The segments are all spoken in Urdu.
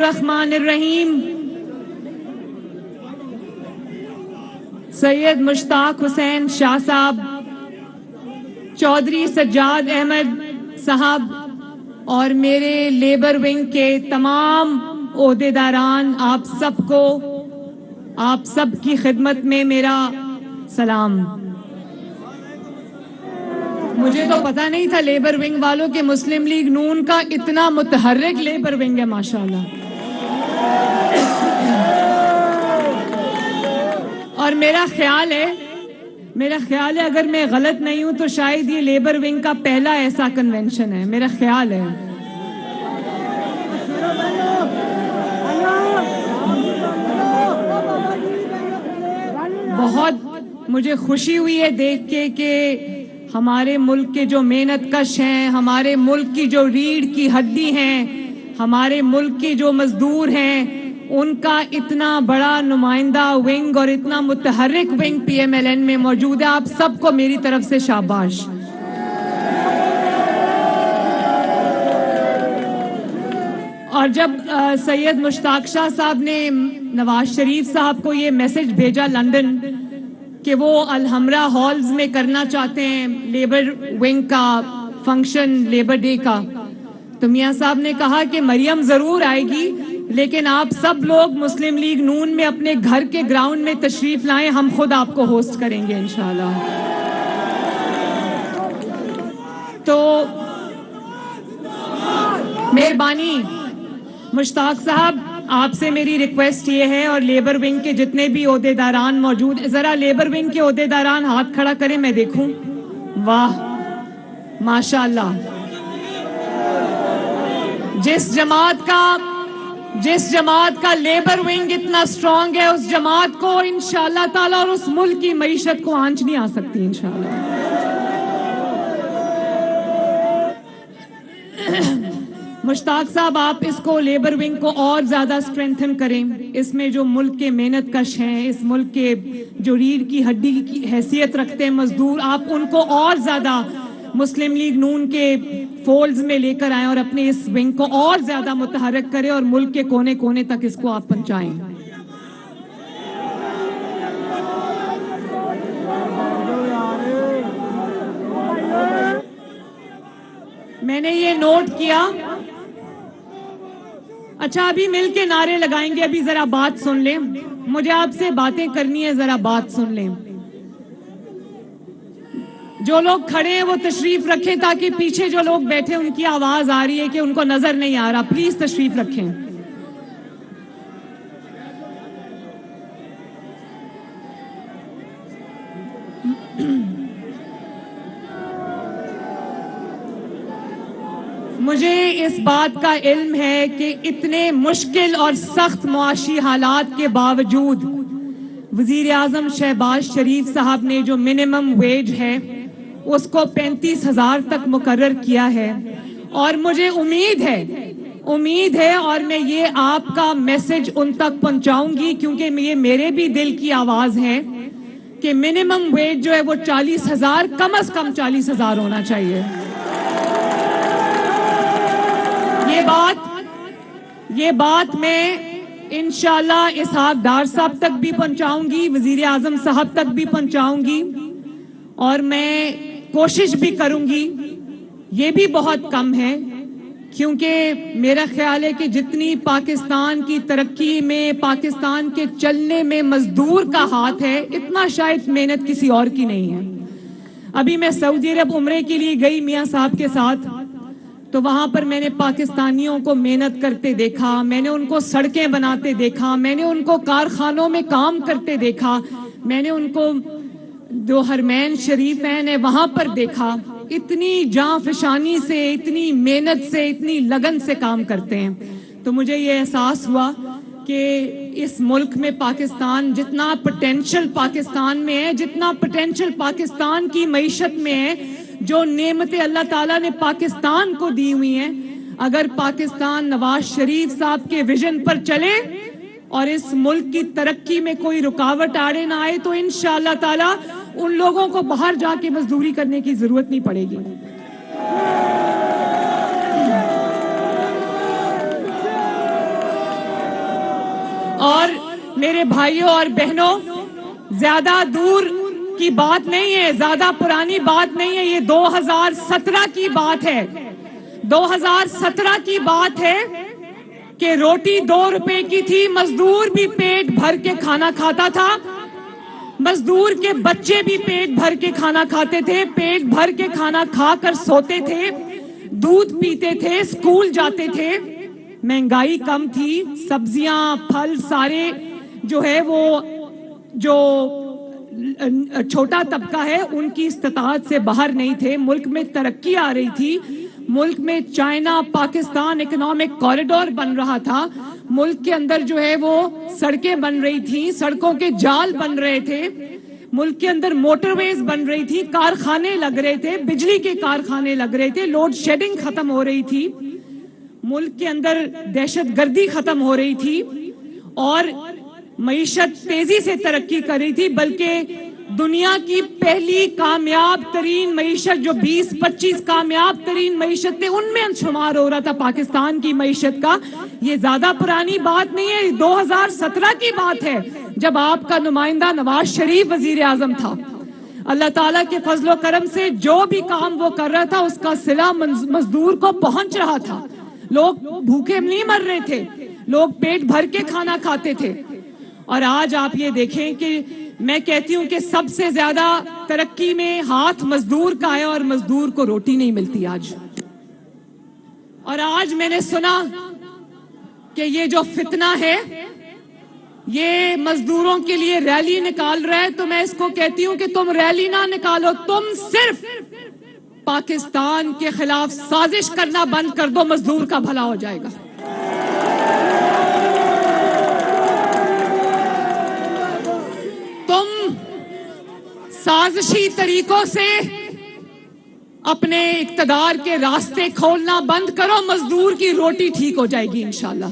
الرحمن الرحیم سید مشتاق حسین شاہ صاحب، چودھری سجاد احمد صاحب اور میرے لیبر ونگ کے تمام عہدیداران، آپ سب کی خدمت میں میرا سلام۔ مجھے تو پتہ نہیں تھا لیبر ونگ والوں کے مسلم لیگ نون کا اتنا متحرک لیبر ونگ ہے، ماشاءاللہ۔ اور میرا خیال ہے اگر میں غلط نہیں ہوں تو شاید یہ لیبر ونگ کا پہلا ایسا کنونشن ہے، میرا خیال ہے۔ بہت مجھے خوشی ہوئی ہے دیکھ کے کہ ہمارے ملک کے جو محنت کش ہیں، ہمارے ملک کی جو ریڑھ کی ہڈی ہیں، ہمارے ملک کے جو مزدور ہیں، ان کا اتنا بڑا نمائندہ ونگ اور اتنا متحرک wing P M L N میں موجود ہے۔ آپ سب کو میری طرف سے شاباش۔ اور جب سید مشتاق شاہ صاحب نے نواز شریف صاحب کو یہ میسج بھیجا لندن کہ وہ الحمرا ہالز میں کرنا چاہتے ہیں لیبر ونگ کا فنکشن، لیبر ڈے کا، تو میاں صاحب نے کہا کہ مریم ضرور آئے گی، لیکن آپ سب لوگ مسلم لیگ نون میں اپنے گھر کے گراؤنڈ میں تشریف لائیں، ہم خود آپ کو ہوسٹ کریں گے انشاءاللہ۔ تو مہربانی مشتاق صاحب، آپ سے میری ریکویسٹ یہ ہے، اور لیبر ونگ کے جتنے بھی عہدیداران موجود، ذرا لیبر ونگ کے عہدیداران ہاتھ کھڑا کریں میں دیکھوں۔ واہ ماشاءاللہ۔ جس جماعت کا لیبر ونگ اتنا سٹرونگ ہے، اس جماعت کو انشاءاللہ تعالی اور اس ملک کی معیشت کو آنچ نہیں آ سکتی انشاءاللہ۔ مشتاق صاحب، آپ اس کو لیبر ونگ کو اور زیادہ سٹرینتھن کریں، اس میں جو ملک کے محنت کش ہیں، اس ملک کے جو ریڑھ کی ہڈی کی حیثیت رکھتے ہیں مزدور، آپ ان کو اور زیادہ مسلم لیگ نون کے فولڈز میں لے کر آئیں اور اپنے اس ونگ کو اور زیادہ متحرک کریں اور ملک کے کونے کونے تک اس کو آپ پہنچائیں۔ میں نے یہ نوٹ کیا۔ اچھا، ابھی مل کے نعرے لگائیں گے، ابھی ذرا بات سن لیں، مجھے آپ سے باتیں کرنی ہے، ذرا بات سن لیں۔ جو لوگ کھڑے ہیں وہ تشریف رکھیں تاکہ پیچھے جو لوگ بیٹھے ان کی آواز آ رہی ہے کہ ان کو نظر نہیں آ رہا، پلیز تشریف رکھیں۔ مجھے اس بات کا علم ہے کہ اتنے مشکل اور سخت معاشی حالات کے باوجود وزیر اعظم شہباز شریف صاحب نے جو منیمم ویج ہے اس کو 35,000 تک مقرر کیا ہے، اور مجھے امید ہے اور میں یہ آپ کا میسج ان تک پہنچاؤں گی، کیونکہ یہ میرے بھی دل کی آواز ہے کہ منیمم ویج جو ہے وہ 40,000، کم از کم 40,000 ہونا چاہیے۔ یہ بات میں انشاءاللہ اسحاق ڈار صاحب تک بھی پہنچاؤں گی، وزیر اعظم صاحب تک بھی پہنچاؤں گی، اور میں کوشش بھی کروں گی۔ یہ بھی بہت کم ہے، کیونکہ میرا خیال ہے کہ جتنی پاکستان کی ترقی میں، پاکستان کے چلنے میں مزدور کا ہاتھ ہے، اتنا شاید محنت کسی اور کی نہیں ہے۔ ابھی میں سعودی عرب عمرے کے لیے گئی میاں صاحب کے ساتھ، تو وہاں پر میں نے پاکستانیوں کو محنت کرتے دیکھا، میں نے ان کو سڑکیں بناتے دیکھا، میں نے ان کو کارخانوں میں کام کرتے دیکھا، میں نے ان کو جو حرمین شریفین ہے وہاں پر دیکھا، اتنی جاں فشانی سے، اتنی محنت سے، اتنی لگن سے کام کرتے ہیں۔ تو مجھے یہ احساس ہوا کہ اس ملک میں پاکستان، جتنا پوٹینشل پاکستان میں ہے، جتنا پوٹینشل پاکستان کی معیشت میں ہے، جو نعمتیں اللہ تعالیٰ نے پاکستان کو دی ہوئی ہیں، اگر پاکستان نواز شریف صاحب کے ویژن پر چلے اور اس ملک کی ترقی میں کوئی رکاوٹ آڑے نہ آئے، تو انشاءاللہ تعالیٰ ان لوگوں کو باہر جا کے مزدوری کرنے کی ضرورت نہیں پڑے گی۔ اور میرے بھائیوں اور بہنوں، زیادہ دور کی بات نہیں ہے، زیادہ پرانی بات نہیں ہے، یہ 2017 کی بات ہے۔ 2017 کی بات ہے کہ روٹی 2 روپے کی تھی، مزدور بھی پیٹ بھر کے کھانا کھاتا تھا، مزدور کے بچے بھی پیٹ بھر کے کھانا کھاتے تھے، پیٹ بھر کے کھانا کھا کر سوتے تھے، دودھ پیتے تھے، اسکول جاتے تھے، مہنگائی کم تھی، سبزیاں پھل سارے جو ہے وہ جو چھوٹا طبقہ ہے ان کی استطاعت سے باہر نہیں تھے، ملک میں ترقی آ رہی تھی، ملک میں چائنا پاکستان اکنامک کوریڈور بن رہا تھا، ملک کے اندر جو ہے وہ سڑکیں بن رہی تھیں، سڑکوں کے جال بن رہے تھے، ملک کے اندر موٹر ویز بن رہی تھی، کارخانے لگ رہے تھے، بجلی کے کارخانے لگ رہے تھے، لوڈ شیڈنگ ختم ہو رہی تھی، ملک کے اندر دہشت گردی ختم ہو رہی تھی، اور معیشت تیزی سے ترقی کر رہی تھی، بلکہ دنیا کی پہلی کامیاب ترین معیشت جو 20-25 کامیاب ترین معیشت تھے ان میں شمار ہو رہا تھا پاکستان کی معیشت کا۔ یہ زیادہ پرانی بات نہیں ہے، 2017 کی بات ہے جب آپ کا نمائندہ نواز شریف وزیر اعظم تھا۔ اللہ تعالیٰ کے فضل و کرم سے جو بھی کام وہ کر رہا تھا اس کا صلہ مزدور کو پہنچ رہا تھا، لوگ بھوکے نہیں مر رہے تھے، لوگ پیٹ بھر کے کھانا کھاتے تھے۔ اور آج آپ یہ دیکھیں کہ میں کہتی ہوں کہ سب سے زیادہ ترقی میں ہاتھ مزدور کا ہے اور مزدور کو روٹی نہیں ملتی آج۔ اور آج میں نے سنا کہ یہ جو فتنہ ہے یہ مزدوروں کے لیے ریلی نکال رہا ہے، تو میں اس کو کہتی ہوں کہ تم ریلی نہ نکالو، تم صرف پاکستان کے خلاف سازش کرنا بند کر دو، مزدور کا بھلا ہو جائے گا۔ تم سازشی طریقوں سے اپنے اقتدار کے راستے کھولنا بند کرو، مزدور کی روٹی ٹھیک ہو جائے گی انشاءاللہ۔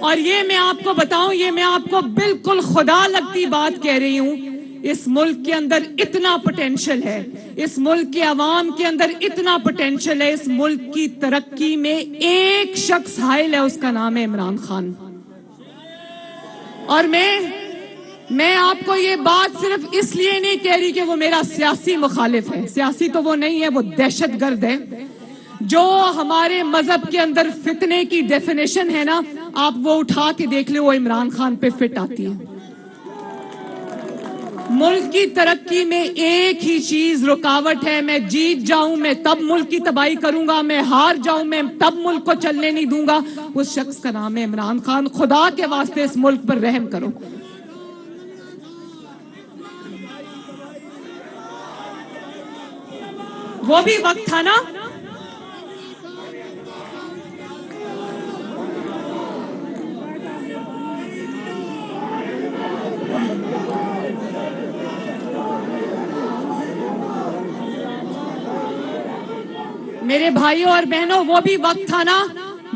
اور یہ میں آپ کو بتاؤں، یہ میں آپ کو بالکل خدا لگتی بات کہہ رہی ہوں، اس ملک کے اندر اتنا پوٹینشل ہے، اس ملک کے عوام کے اندر اتنا پوٹینشل ہے، اس ملک کی ترقی میں ایک شخص حائل ہے، اس کا نام ہے عمران خان۔ اور میں آپ کو یہ بات صرف اس لیے نہیں کہہ رہی کہ وہ میرا سیاسی مخالف ہے، سیاسی تو وہ نہیں ہے، وہ دہشت گرد ہے۔ جو ہمارے مذہب کے اندر فتنے کی ڈیفینیشن ہے نا، آپ وہ اٹھا کے دیکھ لیں، وہ عمران خان پہ فٹ آتی ہے۔ ملک کی ترقی میں ایک ہی چیز رکاوٹ ہے، میں جیت جاؤں میں تب ملک کی تباہی کروں گا، میں ہار جاؤں میں تب ملک کو چلنے نہیں دوں گا، اس شخص کا نام ہے عمران خان۔ خدا کے واسطے اس ملک پر رحم کرو۔ وہ بھی وقت تھا نا، میرے بھائیوں اور بہنوں، وہ بھی وقت تھا نا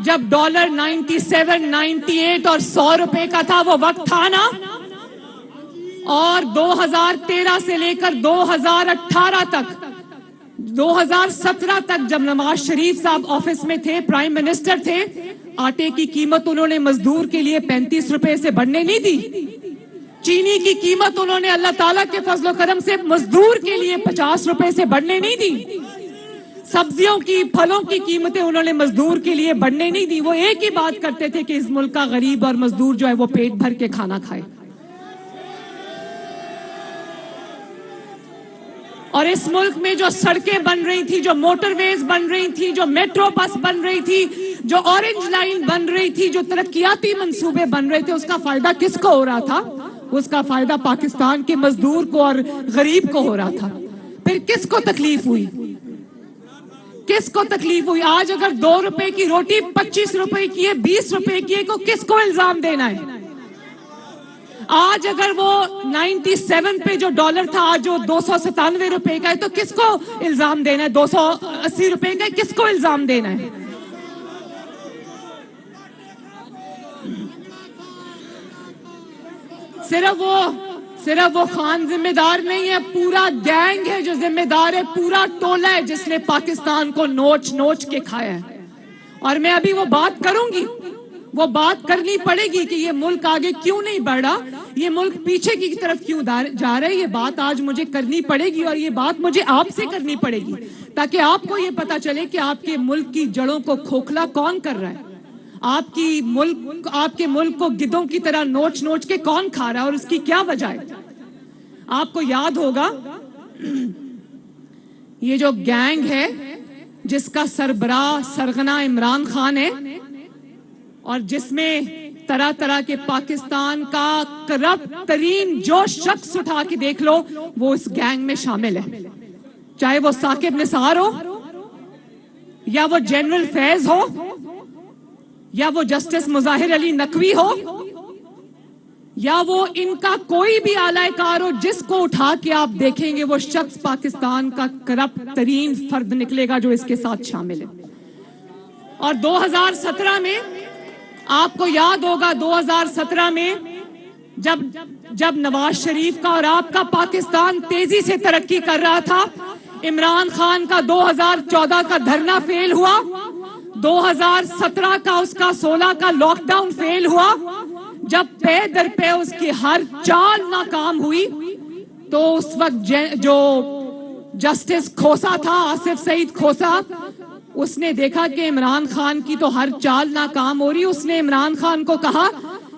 جب ڈالر 97, 98 اور 100 روپے کا تھا، وہ وقت تھا نا۔ اور 2013 سے لے کر 2018 تک، 2017 تک جب نواز شریف صاحب آفس میں تھے، پرائم منسٹر تھے، آٹے کی قیمت انہوں نے مزدور کے لیے 35 روپے سے بڑھنے نہیں دی، چینی کی قیمت انہوں نے اللہ تعالیٰ کے فضل و کرم سے مزدور کے لیے 50 روپے سے بڑھنے نہیں دی، سبزیوں کی پھلوں کی قیمتیں انہوں نے مزدور کے لیے بڑھنے نہیں دی۔ وہ ایک ہی بات کرتے تھے کہ اس ملک کا غریب اور مزدور جو ہے وہ پیٹ بھر کے کھانا کھائے۔ اور اس ملک میں جو سڑکیں بن رہی تھی، جو موٹر ویز بن رہی تھی، جو میٹرو بس بن رہی تھی، جو اورنج لائن بن رہی تھی، جو ترقیاتی منصوبے بن رہے تھے، اس کا فائدہ کس کو ہو رہا تھا؟ اس کا فائدہ پاکستان کے مزدور کو اور غریب کو ہو رہا تھا۔ پھر کس کو تکلیف ہوئی؟ کس کو تکلیف ہوئی؟ آج اگر 2 روپے کی روٹی 25 روپے کی ہے، 20 روپے کی ہے، تو کس کو الزام دینا ہے؟ آج اگر وہ 97 پہ جو ڈالر تھا آج جو 297 روپے کا ہے، تو کس کو الزام دینا ہے؟ 280 روپے کا ہے، کس کو الزام دینا ہے؟ صرف وہ خان ذمہ دار نہیں ہے، پورا گینگ ہے جو ذمہ دار ہے، پورا ٹولہ ہے جس نے پاکستان کو نوچ نوچ کے کھایا ہے۔ اور میں ابھی وہ بات کروں گی، وہ بات کرنی پڑے گی کہ یہ ملک آگے کیوں نہیں بڑھ رہا, یہ ملک پیچھے کی طرف کیوں جا رہا ہے. یہ بات آج مجھے کرنی پڑے گی, اور یہ بات مجھے آپ سے کرنی پڑے گی, تاکہ آپ کو یہ پتا چلے کہ آپ کے ملک کی جڑوں کو کھوکھلا کون کر رہا ہے, آپ کے ملک کو گدوں کی طرح نوچ نوچ کے کون کھا رہا ہے, اور اس کی کیا وجہ ہے. آپ کو یاد ہوگا یہ جو گینگ ہے جس کا سربراہ سرغنہ عمران خان ہے, اور جس میں طرح طرح کے پاکستان کا کرپٹ ترین جو شخص اٹھا کے دیکھ لو وہ اس گینگ میں شامل ہے, چاہے وہ ثاقب نثار ہو, یا وہ جنرل فیض ہو, یا وہ جسٹس مظاہر علی نقوی ہو, یا وہ ان کا کوئی بھی اعلی کار ہو. جس کو اٹھا کے آپ دیکھیں گے وہ شخص پاکستان کا کرپٹ ترین فرد نکلے گا جو اس کے ساتھ شامل ہے. اور 2017 میں آپ کو یاد ہوگا 2017 میں جب نواز شریف کا اور آپ کا پاکستان تیزی سے ترقی کر رہا تھا, عمران خان کا 2014 کا دھرنا فیل ہوا, 2017 کا اس کا 16 کا لاک ڈاؤن فیل ہوا. جب پے در پے اس کی ہر چال ناکام ہوئی تو اس وقت جو جسٹس کھوسا تھا, آصف سعید کھوسا, اس نے دیکھا کہ عمران خان کی تو ہر چال ناکام ہو رہی. اس نے عمران خان کو کہا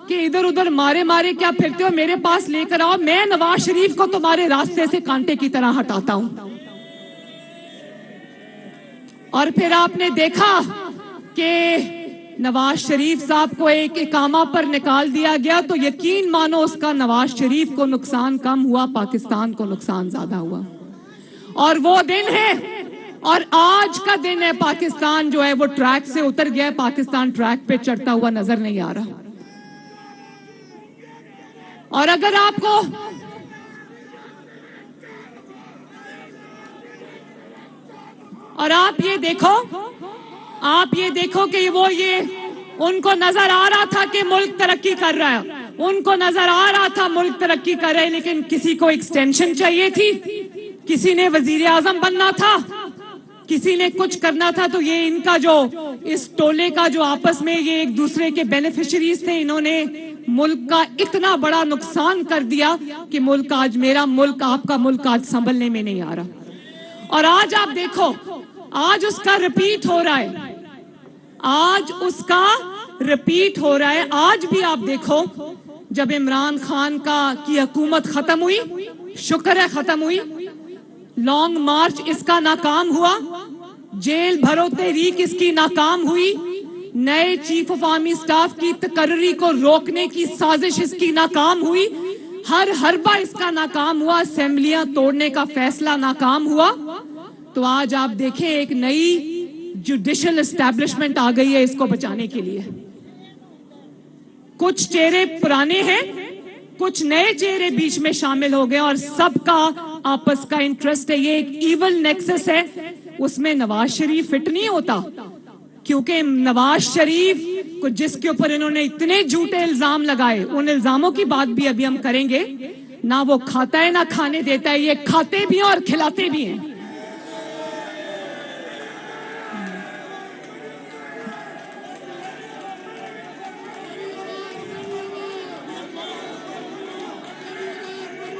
کہ ادھر ادھر مارے کیا پھرتے ہو, میرے پاس لے کر آؤ, میں نواز شریف کو تمہارے راستے سے کانٹے کی طرح ہٹاتا ہوں. اور پھر آپ نے دیکھا کہ نواز شریف صاحب کو ایک اقامہ پر نکال دیا گیا, تو یقین مانو اس کا نواز شریف کو نقصان کم ہوا, پاکستان کو نقصان زیادہ ہوا. اور وہ دن ہے, اور آج کا دن ہے, پاکستان جو ہے وہ ٹریک سے اتر گیا ہے, پاکستان ٹریک پہ چڑھتا ہوا نظر نہیں آ رہا. اور اگر آپ کو آپ یہ دیکھو کہ ان کو نظر آ رہا تھا کہ ملک ترقی کر رہا ہے, ان کو نظر آ رہا تھا ملک ترقی کر رہا ہے, لیکن کسی کو ایکسٹینشن چاہیے تھی, کسی نے وزیر اعظم بننا تھا, کسی نے کچھ کرنا تھا. تو یہ ان کا جو اس ٹولے کا جو آپس میں یہ ایک دوسرے کے بینیفیشریز تھے, انہوں نے ملک کا اتنا بڑا نقصان کر دیا کہ ملک آج, میرا ملک, آپ کا ملک آج سنبھلنے میں نہیں آ رہا. اور آج آپ دیکھو, آج اس کا رپیٹ ہو رہا ہے, آج اس کا رپیٹ ہو رہا ہے. آج بھی آپ دیکھو جب عمران خان کی حکومت ختم ہوئی, شکر ہے ختم ہوئی, لانگ مارچ اس کا ناکام ہوا, جیل بھرو تحریک اس کی ناکام ہوئی, نئے چیف آف آرمی سٹاف کی تقرری کو روکنے کی سازش اس کی ناکام ہوئی, ہر حربہ اس کا ناکام ہوا, اسمبلیاں توڑنے کا فیصلہ ناکام ہوا. تو آج آپ دیکھیں ایک نئی جوڈیشل اسٹیبلشمنٹ آ گئی ہے اس کو بچانے کے لیے. کچھ چہرے پرانے ہیں, کچھ نئے چہرے بیچ میں شامل ہو گئے, اور سب کا آپس کا انٹرسٹ ہے. یہ ایک ایول نیکسس ہے, اس میں نواز شریف فٹ نہیں ہوتا, کیونکہ نواز شریف کو جس کے اوپر انہوں نے اتنے جھوٹے الزام لگائے, ان الزاموں کی بات بھی ابھی ہم کریں گے, نہ وہ کھاتا ہے نہ کھانے دیتا ہے, یہ کھاتے بھی ہیں اور کھلاتے بھی ہیں.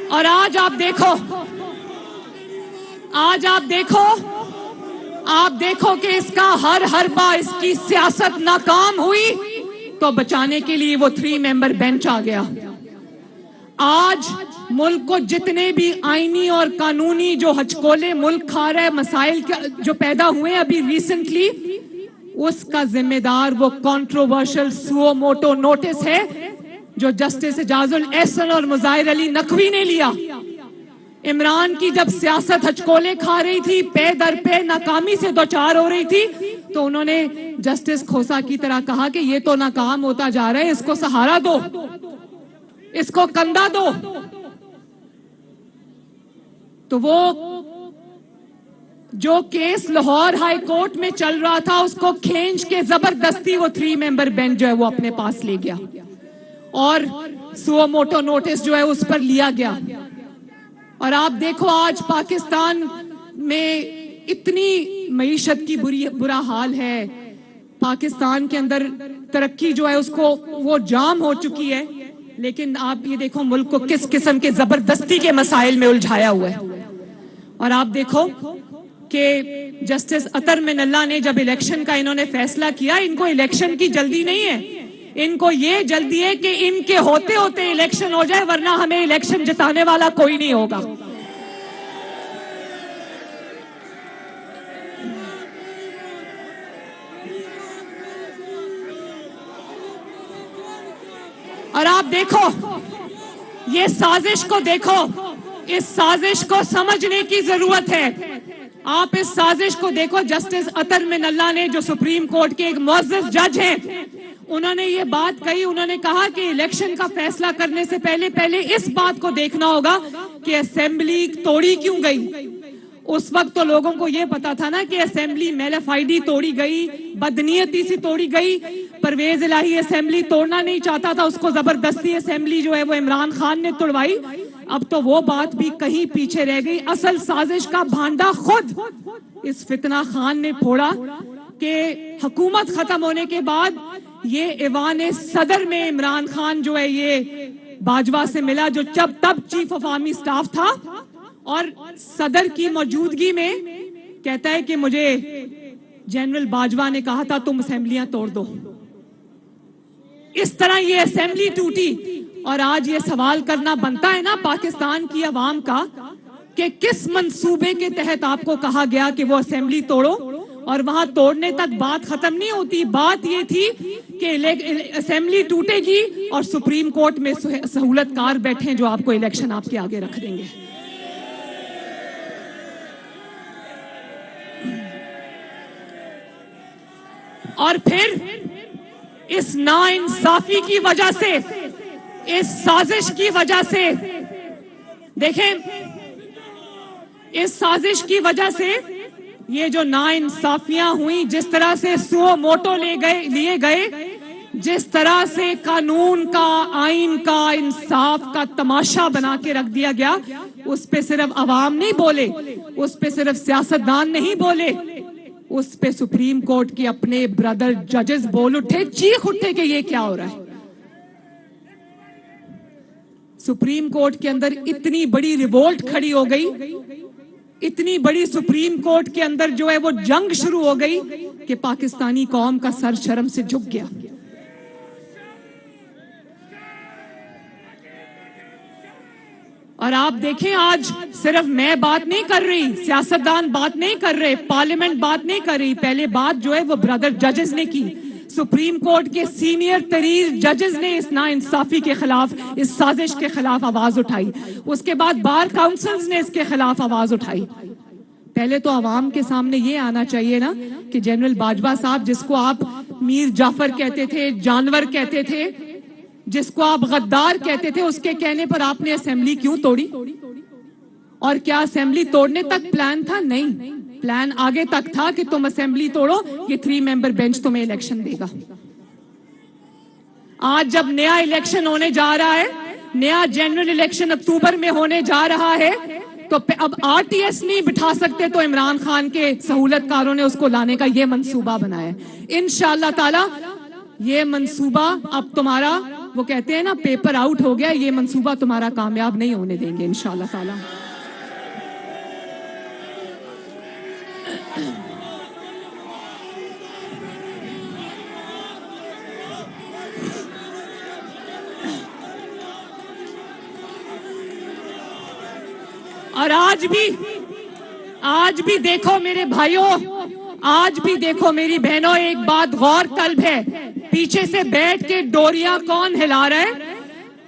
اور آج آپ دیکھو کہ اس کا ہر حربہ, اس کی سیاست ناکام ہوئی تو بچانے کے لیے وہ 3 ممبر بینچ آ گیا. آج ملک کو جتنے بھی آئینی اور قانونی جو ہچکولے ملک کھا رہا ہے, مسائل جو پیدا ہوئے ابھی ریسنٹلی, اس کا ذمہ دار وہ کنٹروورشل سو موٹو نوٹس ہے جو جسٹس اعجاز الاحسن اور مظاہر علی نقوی نے لیا. عمران کی جب سیاست ہچکولے کھا رہی تھی, پے در پے ناکامی سے دوچار ہو رہی تھی, تو انہوں نے جسٹس کھوسا کی طرح کہا کہ یہ تو ناکام ہوتا جا رہا ہے, اس کو سہارا دو, اس کو کندھا دو. تو وہ جو کیس لاہور ہائی کورٹ میں چل رہا تھا اس کو کھینچ کے زبردستی وہ 3 ممبر بینچ جو ہے وہ اپنے پاس لے گیا, اور سو موٹو نوٹس جو ہے اس پر لیا گیا. اور آپ دیکھو آج پاکستان میں اتنی معیشت کی برا حال ہے, پاکستان کے اندر ترقی جو ہے اس کو وہ جام ہو چکی ہے، لیکن آپ یہ دیکھو ملک کو کس قسم کے زبردستی کے مسائل میں الجھایا ہوا ہے. اور آپ دیکھو کہ جسٹس اطہر من اللہ نے جب الیکشن کا انہوں نے فیصلہ کیا، ان کو الیکشن کی جلدی نہیں ہے، ان کو یہ جلدی ہے کہ ان کے ہوتے ہوتے الیکشن ہو جائے، ورنہ ہمیں الیکشن جتانے والا کوئی نہیں ہوگا. اور آپ دیکھو یہ سازش کو دیکھو، اس سازش کو سمجھنے کی ضرورت ہے. آپ اس سازش کو دیکھو. جسٹس اطہر من اللہ نے جو سپریم کورٹ کے ایک معزز جج ہیں، انہوں نے یہ بات کہی، انہوں نے کہا کہ الیکشن کا فیصلہ کرنے سے پہلے اس بات کو دیکھنا ہوگا کہ اسمبلی توڑی کیوں گئی. اس وقت تو لوگوں کو یہ پتا تھا نا کہ اسمبلی میلافائڈی توڑی گئی، بدنیتی سے توڑی گئی. پرویز الہی اسمبلی توڑنا نہیں چاہتا تھا، اس کو زبردستی اسمبلی جو ہے وہ عمران خان نے توڑوائی. اب تو وہ بات بھی کہیں پیچھے رہ گئی. اصل سازش کا بھانڈا خود اس فتنہ خان نے پھوڑا کہ حکومت ختم ہونے کے بعد یہ ایوان صدر میں عمران خان جو ہے یہ باجوہ سے ملا، جو تب چیف آف آرمی سٹاف تھا، اور صدر کی موجودگی میں کہتا ہے کہ مجھے جنرل باجوہ نے کہا تھا تم اسمبلیاں توڑ دو. اس طرح یہ اسمبلی ٹوٹی. اور آج یہ سوال کرنا بنتا ہے نا پاکستان کی عوام کا کہ کس منصوبے کے تحت آپ کو کہا گیا کہ وہ اسمبلی توڑو، اور وہاں توڑنے تک بات ختم نہیں ہوتی. بات یہ تھی کہ اسمبلی ٹوٹے گی اور سپریم کورٹ میں سہولت کار بیٹھے جو آپ کو الیکشن آپ کے آگے رکھ دیں گے. اور پھر اس ناانصافی کی وجہ سے، اس سازش کی وجہ سے، دیکھیں اس سازش کی وجہ سے یہ جو ناانصافیاں ہوئیں، جس طرح سے سو موٹو لیے گئے، جس طرح سے قانون کا، آئین کا، انصاف کا تماشا بنا کے رکھ دیا گیا، اس پہ صرف عوام نہیں بولے، اس پہ صرف سیاستدان نہیں بولے، اس پہ سپریم کورٹ کے اپنے برادر ججز بول اٹھے، چیخ اٹھے کہ یہ کیا ہو رہا ہے. سپریم کورٹ کے اندر اتنی بڑی ریوولٹ کھڑی ہو گئی، اتنی بڑی سپریم کورٹ کے اندر جو ہے وہ جنگ شروع ہو گئی کہ پاکستانی قوم کا سر شرم سے جھک گیا. اور آپ دیکھیں آج صرف میں بات نہیں کر رہی، سیاستدان بات نہیں کر رہے، پارلیمنٹ بات نہیں کر رہی، پہلے بات جو ہے وہ برادر ججز نے کی. سپریم کورٹ کے سینئر ترین ججز نے اس ناانصافی کے خلاف، اس سازش کے خلاف آواز اٹھائی. اس کے بعد بار کاؤنسلز نے اس کے خلاف آواز اٹھائی. پہلے تو عوام کے سامنے یہ آنا چاہیے نا کہ جنرل باجوہ صاحب، جس کو آپ میر جعفر کہتے تھے، جانور کہتے تھے، جس کو آپ غدار کہتے تھے، اس کے کہنے پر آپ نے اسمبلی کیوں توڑی؟ اور کیا اسمبلی توڑنے تک پلان تھا؟ نہیں، پلان آگے تک تھا کہ تم اسمبلی توڑو، یہ 3 ممبر بینچ تمہیں الیکشن دے گا. آج جب نیا الیکشن ہونے جا رہا ہے، نیا جنرل الیکشن اکتوبر میں ہونے جا رہا ہے، تو اب RTS نہیں بٹھا سکتے، تو عمران خان کے سہولت کاروں نے اس کو لانے کا یہ منصوبہ بنایا ہے. انشاءاللہ تعالی یہ منصوبہ اب تمہارا، وہ کہتے ہیں نا پیپر آؤٹ ہو گیا، یہ منصوبہ تمہارا کامیاب نہیں ہونے دیں گے انشاءاللہ تعالی. اور آج بھی دیکھو میرے بھائیوں، آج بھی دیکھو میری بہنوں، ایک بات غور طلب ہے، پیچھے سے بیٹھ کے ڈوریاں کون ہلا رہا ہے؟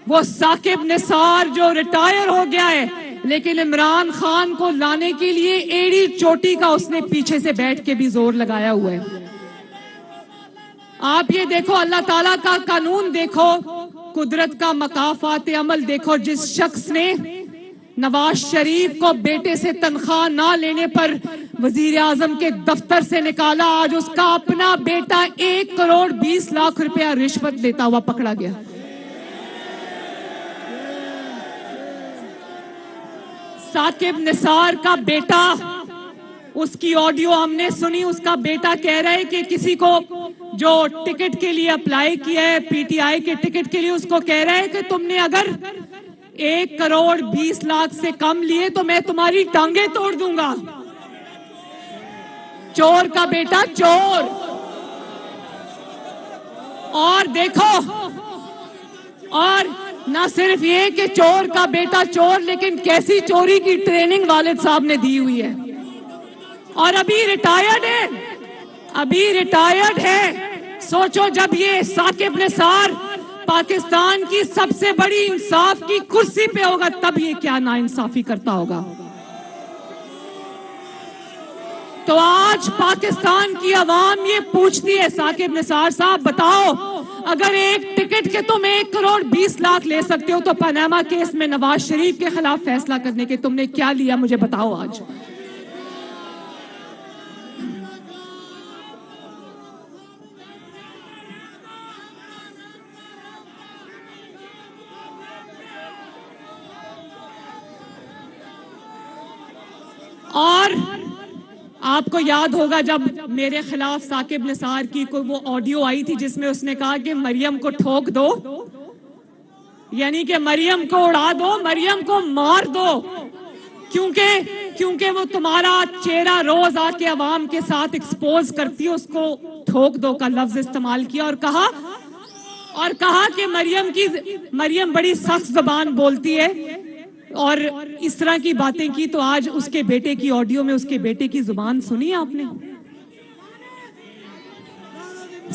وہ ثاقب نثار جو ریٹائر ہو گیا ہے، لیکن عمران خان کو لانے کے لیے ایڑی چوٹی کا اس نے پیچھے سے بیٹھ کے بھی زور لگایا ہوا ہے. آپ یہ دیکھو، اللہ تعالیٰ کا قانون دیکھو، قدرت کا مکافات عمل دیکھو. جس شخص نے نواز شریف کو بیٹے سے تنخواہ نہ لینے پر وزیر اعظم کے دفتر سے نکالا، آج اس کا اپنا بیٹا 1,20,00,000 روپیہ رشوت لیتا ہوا پکڑا گیا. ثاقب نثار کا بیٹا، اس کی آڈیو ہم نے سنی، اس کا بیٹا کہہ رہا ہے کہ کسی کو جو ٹکٹ کے لیے اپلائی کیا ہے پی ٹی آئی کے ٹکٹ کے لیے، اس کو کہہ رہا ہے کہ تم نے اگر 1,20,00,000 سے کم لیے تو میں تمہاری ٹانگیں توڑ دوں گا. چور کا بیٹا چور. اور دیکھو، اور نہ صرف یہ کہ چور کا بیٹا چور، لیکن کیسی چوری کی ٹریننگ والد صاحب نے دی ہوئی ہے. اور ابھی ریٹائرڈ ہے. سوچو جب یہ ثاقب نثار پاکستان کی سب سے بڑی انصاف کی کرسی پہ ہوگا تب یہ کیا ناانصافی کرتا ہوگا. تو آج پاکستان کی عوام یہ پوچھتی ہے، ثاقب نثار صاحب بتاؤ، اگر ایک ٹکٹ کے تم 1,20,00,000 لے سکتے ہو تو پاناما کیس میں نواز شریف کے خلاف فیصلہ کرنے کے تم نے کیا لیا؟ مجھے بتاؤ آج. اور آپ کو یاد ہوگا جب میرے خلاف ثاقب نثار کی کوئی وہ آڈیو آئی تھی جس میں اس نے کہا کہ مریم کو ٹھوک دو، یعنی کہ مریم کو اڑا دو، مریم کو مار دو، کیونکہ وہ تمہارا چہرہ روز آ کے عوام کے ساتھ ایکسپوز کرتی ہے. اس کو ٹھوک دو کا لفظ استعمال کیا اور کہا کہ مریم بڑی سخت زبان بولتی ہے اور اس طرح کی باتیں کی. تو آج اس کے بیٹے کی آڈیو میں اس کے بیٹے کی زبان سنی آپ نے؟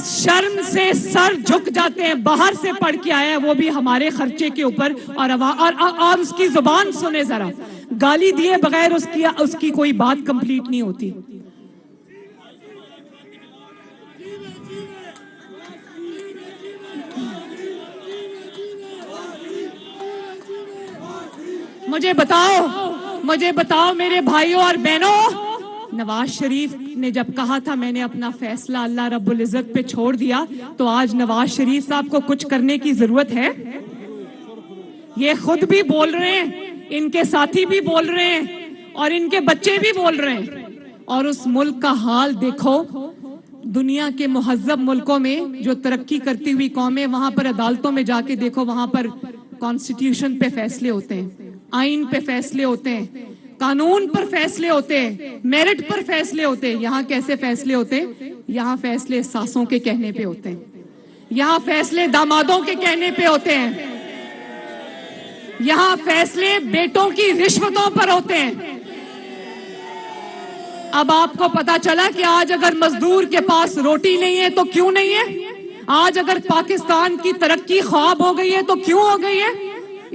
شرم سے سر جھک جاتے ہیں. باہر سے پڑھ کے آیا ہے وہ بھی ہمارے خرچے کے اوپر، اور اس کی زبان سنے ذرا. گالی دیے بغیر اس کی کوئی بات کمپلیٹ نہیں ہوتی. مجھے بتاؤ میرے بھائیوں اور بہنوں، نواز شریف نے جب کہا تھا میں نے اپنا فیصلہ اللہ رب العزت پہ چھوڑ دیا، تو آج نواز شریف صاحب کو کچھ کرنے کی ضرورت ہے؟ یہ خود بھی بول رہے ہیں، ان کے ساتھی بھی بول رہے ہیں، اور ان کے بچے بھی بول رہے ہیں. اور اس ملک کا حال دیکھو. دنیا کے مہذب ملکوں میں جو ترقی کرتی ہوئی قومیں، وہاں پر عدالتوں میں جا کے دیکھو، وہاں پر کانسٹیٹیوشن پہ فیصلے ہوتے ہیں، آئین پہ فیصلے ہوتے ہیں، قانون پر فیصلے ہوتے ہیں، میرٹ پر فیصلے ہوتے ہیں. یہاں کیسے فیصلے ہوتے ہیں؟ یہاں فیصلے ساسوں کے کہنے پہ ہوتے ہیں، یہاں فیصلے دامادوں کے کہنے پہ ہوتے ہیں، یہاں فیصلے بیٹوں کی رشوتوں پر ہوتے ہیں. اب آپ کو پتا چلا کہ آج اگر مزدور کے پاس روٹی نہیں ہے تو کیوں نہیں ہے؟ آج اگر پاکستان کی ترقی خواب ہو گئی ہے تو کیوں ہو گئی ہے؟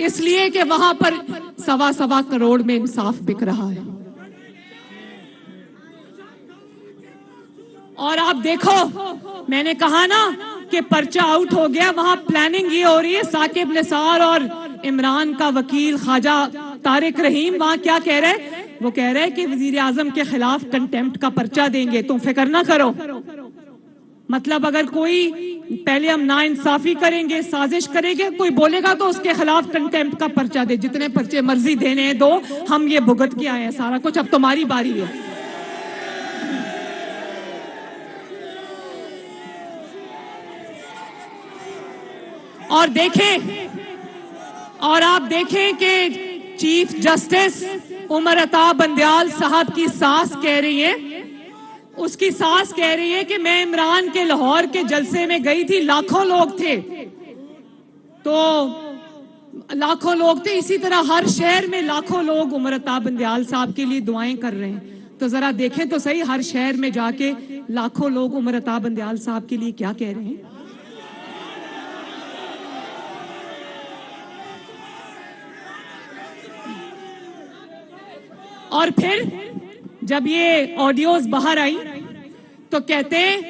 اس لیے کہ وہاں پر 1.25 کروڑ میں انصاف بک رہا ہے. اور آپ دیکھو، میں نے کہا نا کہ پرچہ آؤٹ ہو گیا. وہاں پلاننگ یہ ہو رہی ہے. ثاقب نثار اور عمران کا وکیل خواجہ طارق رحیم وہاں کیا کہہ رہے ہیں؟ وہ کہہ رہے ہیں کہ وزیر اعظم کے خلاف کنٹیمپٹ کا پرچہ دیں گے. تم فکر نہ کرو. مطلب اگر کوئی پہلے ہم ناانصافی کریں گے، سازش کریں گے، کوئی بولے گا تو اس کے خلاف کنٹیمپٹ کا پرچہ دے. جتنے پرچے مرضی دینے دو، ہم یہ بھگت کے آئے ہیں سارا کچھ، اب تمہاری باری ہے. اور آپ دیکھیں کہ چیف جسٹس عمر عطا بندیال صاحب کی ساس کہہ رہی ہے، اس کی ساس کہہ رہی ہے کہ میں عمران کے لاہور کے جلسے میں گئی تھی، لاکھوں لوگ تھے، اسی طرح ہر شہر میں لاکھوں لوگ عمر عطا بندیال صاحب کے لیے دعائیں کر رہے ہیں. تو ذرا دیکھیں تو صحیح، ہر شہر میں جا کے لاکھوں لوگ عمر عطا بندیال صاحب کے لیے کیا کہہ رہے ہیں. اور پھر جب یہ آڈیوز باہر آئی تو کہتے ہیں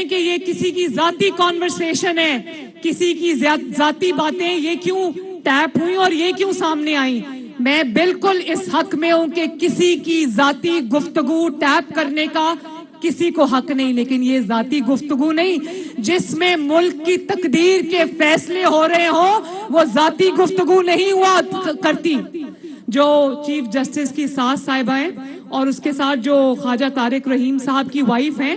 کہ یہ کسی کی ذاتی کانورسیشن ہے، کسی کی ذاتی باتیں یہ کیوں ٹیپ ہوئی اور یہ کیوں سامنے آئیں. میں بالکل اس حق میں ہوں کہ کسی کی ذاتی گفتگو ٹیپ کرنے کا کسی کو حق نہیں، لیکن یہ ذاتی گفتگو نہیں جس میں ملک کی تقدیر کے فیصلے ہو رہے ہوں، وہ ذاتی گفتگو نہیں ہوا کرتی. جو چیف جسٹس کی ساس صاحبہ ہیں اور اس کے ساتھ جو خواجہ طارق رحیم صاحب کی وائف ہیں،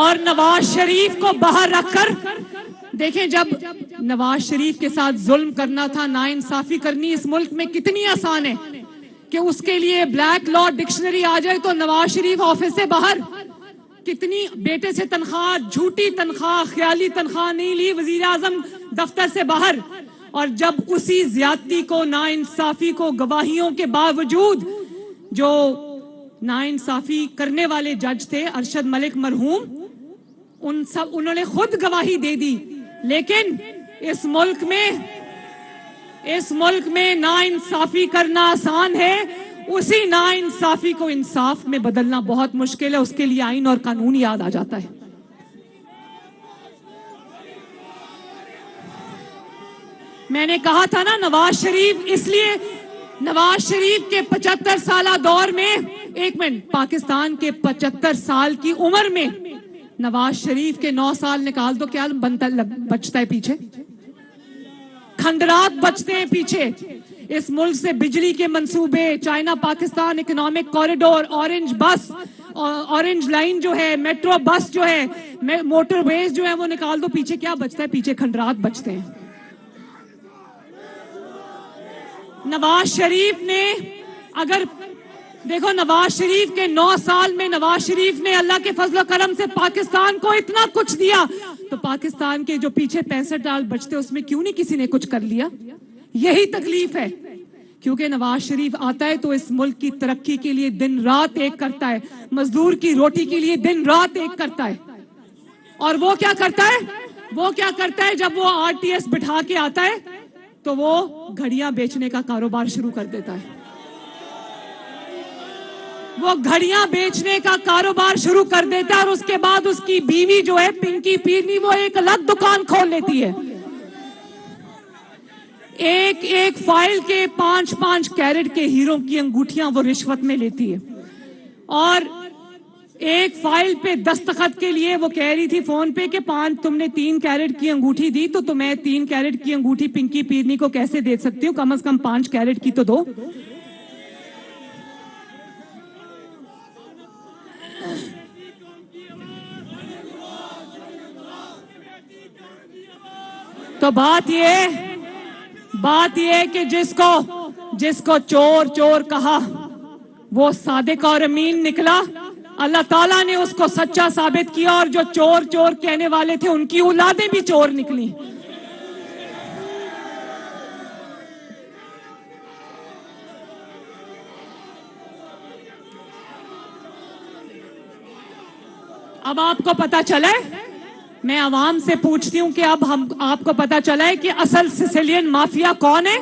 اور نواز شریف کو باہر رکھ کر دیکھیں، جب نواز شریف کے ساتھ ظلم کرنا تھا، ناانصافی کرنی اس ملک میں کتنی آسان ہے کہ اس کے لیے بلیک لا ڈکشنری آ جائے تو نواز شریف آفس سے باہر، کتنی بیٹے سے تنخواہ، جھوٹی تنخواہ، خیالی تنخواہ نہیں لی، وزیر اعظم دفتر سے باہر. اور جب اسی زیادتی کو، ناانصافی کو، گواہیوں کے باوجود، جو ناانصافی کرنے والے جج تھے ارشد ملک مرحوم، انہوں نے خود گواہی دے دی. لیکن اس ملک میں ناانصافی کرنا آسان ہے، اسی ناانصافی کو انصاف میں بدلنا بہت مشکل ہے. اس کے لیے آئین اور قانون یاد آ جاتا ہے. میں نے کہا تھا نا، نواز شریف کے 75 سالہ دور میں، ایک منٹ، پاکستان کے 75 سال کی عمر میں نواز شریف کے 9 سال نکال دو، کیا بچتا ہے پیچھے؟ کھنڈرات بچتے ہیں پیچھے. اس ملک سے بجلی کے منصوبے، China Pakistan economic corridor, orange line جو ہے، میٹرو بس جو ہے، موٹر ویز جو ہے، وہ نکال دو پیچھے، کیا بچتا ہے پیچھے؟ کھنڈرات بچتے ہیں. نواز شریف نے، اگر دیکھو، نواز شریف کے 9 سال میں نواز شریف نے اللہ کے فضل و کرم سے پاکستان کو اتنا کچھ دیا، تو پاکستان کے جو پیچھے 65 سال بچتے اس میں کیوں نہیں کسی نے کچھ کر لیا؟ یہی تکلیف ہے. کیونکہ نواز شریف آتا ہے تو اس ملک کی ترقی کے لیے دن رات ایک کرتا ہے، مزدور کی روٹی کے لیے دن رات ایک کرتا ہے. اور وہ کیا کرتا ہے جب وہ RTS بٹھا کے آتا ہے تو وہ گھڑیاں بیچنے کا کاروبار شروع کر دیتا ہے. اور اس کے بعد اس کی بیوی جو ہے پنکی پیرنی، وہ ایک الگ دکان کھول لیتی ہے. ایک فائل کے 5 کیرٹ کے ہیروں کی انگوٹھیاں وہ رشوت میں لیتی ہے. اور ایک فائل پہ دستخط کے لیے وہ کہہ رہی تھی فون پہ کہ تم نے 3 کیرٹ کی انگوٹھی دی تو تمہیں 3 کیرٹ کی انگوٹھی پنکی پیرنی کو کیسے دے سکتی ہوں؟ کم از کم 5 کیرٹ کی تو دو. تو بات یہ کہ جس کو چور کہا وہ صادق اور امین نکلا. اللہ تعالیٰ نے اس کو سچا ثابت کیا، اور جو چور کہنے والے تھے ان کی اولادیں بھی چور نکلی. اب آپ کو پتا چلا ہے، میں عوام سے پوچھتی ہوں کہ اب آپ کو پتا چلا ہے کہ اصل سسیلین مافیا کون ہے،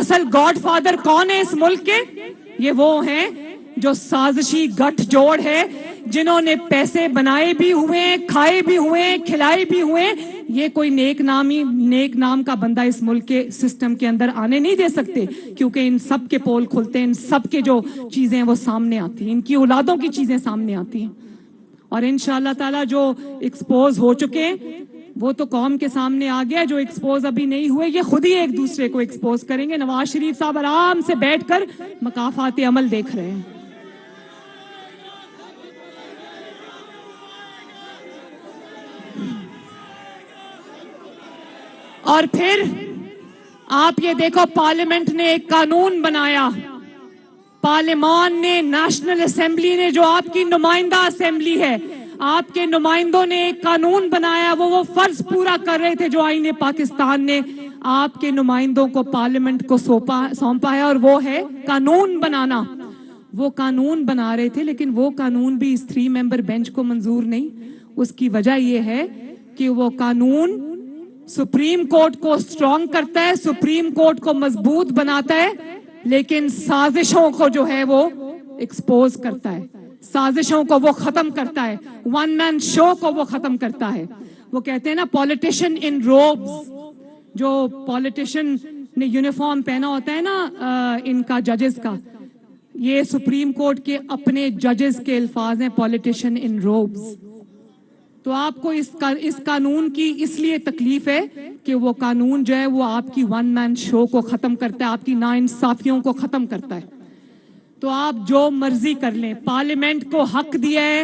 اصل گاڈ فادر کون ہے اس ملک کے؟ یہ وہ ہیں جو سازشی گٹھ جوڑ ہے، جنہوں نے پیسے بنائے بھی ہوئے، کھائے بھی ہوئے، کھلائے بھی ہوئے. یہ کوئی نیک نام کا بندہ اس ملک کے سسٹم کے اندر آنے نہیں دے سکتے، کیونکہ ان سب کے پول کھلتے ہیں، ان سب کے جو چیزیں وہ سامنے آتی ہیں، ان کی اولادوں کی چیزیں سامنے آتی ہیں. اور انشاءاللہ تعالی جو ایکسپوز ہو چکے وہ تو قوم کے سامنے آ گیا، جو ایکسپوز ابھی نہیں ہوئے یہ خود ہی ایک دوسرے کو ایکسپوز کریں گے. نواز شریف صاحب آرام سے بیٹھ کر مکافات عمل دیکھ رہے ہیں. اور پھر آپ یہ دیکھو، پارلیمنٹ نے ایک قانون بنایا، پارلیمان نے، نیشنل اسمبلی نے، جو آپ کی نمائندہ اسمبلی ہے، آپ کے نمائندوں نے ایک قانون بنایا. وہ فرض پورا کر رہے تھے جو آئین پاکستان نے آپ کے نمائندوں کو پارلیمنٹ کو سونپا ہے، اور وہ ہے قانون بنانا. وہ قانون بنا رہے تھے، لیکن وہ قانون بھی اس 3 ممبر بینچ کو منظور نہیں. اس کی وجہ یہ ہے کہ وہ قانون سپریم کورٹ کو سٹرونگ کرتا ہے، سپریم کورٹ کو مضبوط بناتا ہے، لیکن سازشوں کو جو ہے وہ ایکسپوز کرتا ہے، سازشوں کو وہ ختم کرتا ہے، ون مین شو کو وہ ختم کرتا ہے. وہ کہتے ہیں نا پولیٹیشن ان روبز، جو پولیٹیشن نے یونیفارم پہنا ہوتا ہے نا ان کا ججز کا، یہ سپریم کورٹ کے اپنے ججز کے الفاظ ہیں، پولیٹیشن ان روبز. تو آپ کو اس قانون کی اس لیے تکلیف ہے کہ وہ قانون جو ہے وہ آپ کی ون مین شو کو ختم کرتا ہے، آپ کی ناانصافیوں کو ختم کرتا ہے. تو آپ جو مرضی کر لیں، پارلیمنٹ کو حق دیا ہے